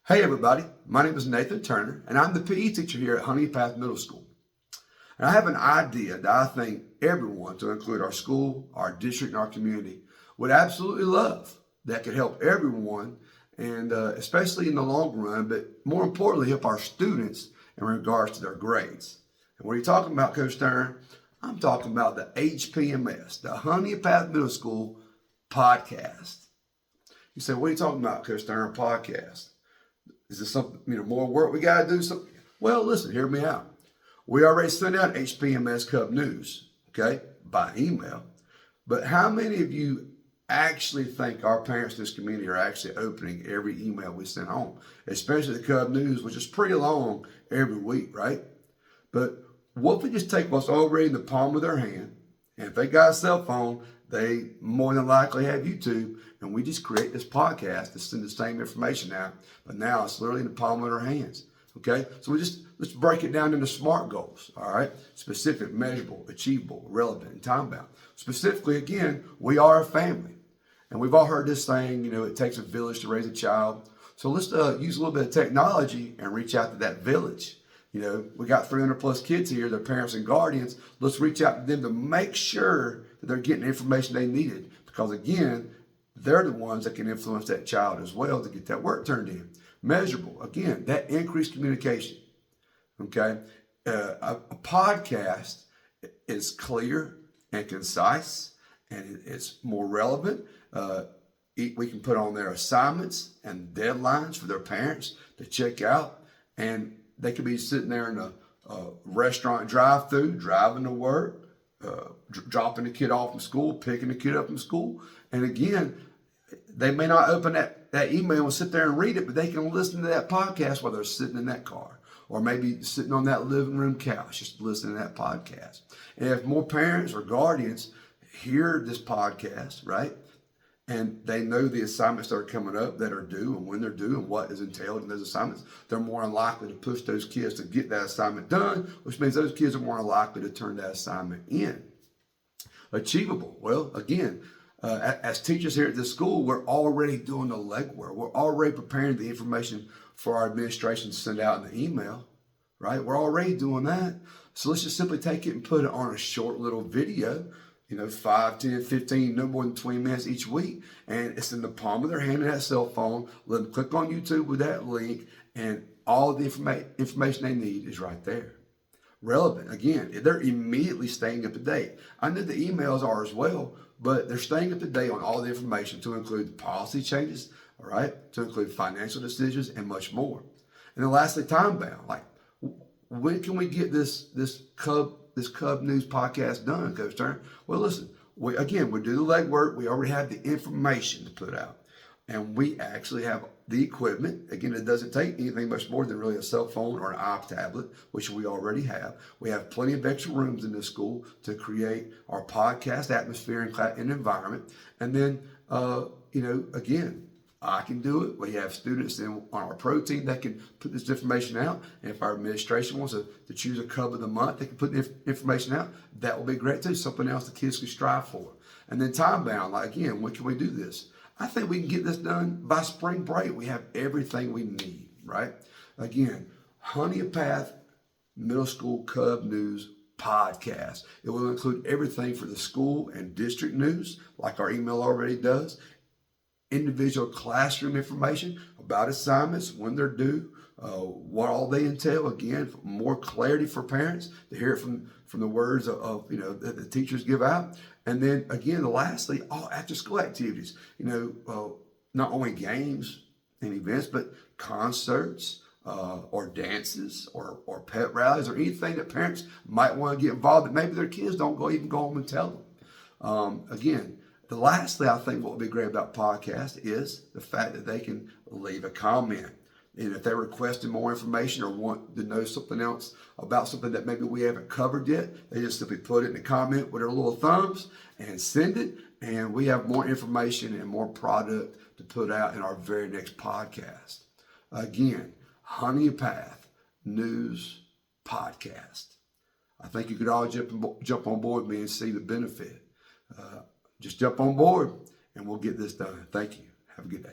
Hey everybody, my name is Nathan Turner and I'm the PE teacher here at Honeypath Middle School. And I have an idea that I think everyone, to include our school, our district, and our community, would absolutely love, that could help everyone, and especially in the long run, but more importantly, help our students in regards to their grades. And what are you talking about, Coach Turner? I'm talking about the HPMS, the Honeypath Middle School podcast. You say, what are you talking about, Coach Turner, podcast? Is this something, more work we got to do? Something? Well, listen, hear me out. We already sent out HPMS Cub News, okay, by email. But how many of you actually think our parents in this community are actually opening every email we send home, especially the Cub News, which is pretty long every week, right? But what if we just take what's already in the palm of their hand, and if they got a cell phone, they more than likely have YouTube, and we just create this podcast to send the same information out, but now it's literally in the palm of their hands, okay? So let's break it down into SMART goals, all right? Specific, measurable, achievable, relevant, and time-bound. Specifically, again, we are a family, and we've all heard this saying, it takes a village to raise a child. So let's use a little bit of technology and reach out to that village. We got 300 plus kids here, their parents and guardians. Let's reach out to them to make sure that they're getting the information they needed. Because again, they're the ones that can influence that child as well to get that work turned in. Measurable, again, that increased communication. Okay. A podcast is clear and concise, and it's more relevant. We can put on their assignments and deadlines for their parents to check out, and they could be sitting there in a restaurant drive-through, driving to work, dropping the kid off from school, picking the kid up from school. And again, they may not open that email and sit there and read it, but they can listen to that podcast while they're sitting in that car, or maybe sitting on that living room couch, just listening to that podcast. And if more parents or guardians hear this podcast, right, and they know the assignments that are coming up that are due and when they're due and what is entailed in those assignments, they're more unlikely to push those kids to get that assignment done, which means those kids are more likely to turn that assignment in. Achievable. Well, again, as teachers here at this school, we're already doing the legwork. We're already preparing the information for our administration to send out in the email, right? We're already doing that. So let's just simply take it and put it on a short little video, 5, 10, 15, no more than 20 minutes each week. And it's in the palm of their hand in that cell phone. Let them click on YouTube with that link, and all the information they need is right there. Relevant, again, they're immediately staying up to date. I know the emails are as well, but they're staying up to date on all the information, to include policy changes, all right, to include financial decisions and much more. And then lastly, time bound. Like, when can we get this Cub News podcast done, Coach Turner? Well, listen, we do the legwork. We already have the information to put out, and we actually have the equipment. Again, it doesn't take anything much more than really a cell phone or an iTablet, which we already have. We have plenty of extra rooms in this school to create our podcast atmosphere and environment. And then, again, I can do it. We have students on our pro team that can put this information out. And if our administration wants to choose a Cub of the month, they can put the information out. That will be great too. Something else the kids can strive for. And then time bound, like, again, when can we do this? I think we can get this done by spring break. We have everything we need, right? Again, Honeypath Middle School Cub News podcast. It will include everything for the school and district news, like our email already does. Individual classroom information about assignments, when they're due, what all they entail. Again, more clarity for parents to hear it from the words of that the teachers give out. And then again, lastly, all after school activities. Not only games and events, but concerts or dances or pet rallies or anything that parents might want to get involved in. Maybe their kids don't even go home and tell them. Again. Lastly, I think what would be great about podcast is the fact that they can leave a comment. And if they're requesting more information or want to know something else about something that maybe we haven't covered yet, they just simply put it in the comment with their little thumbs and send it. And we have more information and more product to put out in our very next podcast. Again, Honeypath News Podcast. I think you could all jump on board with me and see the benefit. Just jump on board and we'll get this done. Thank you. Have a good day.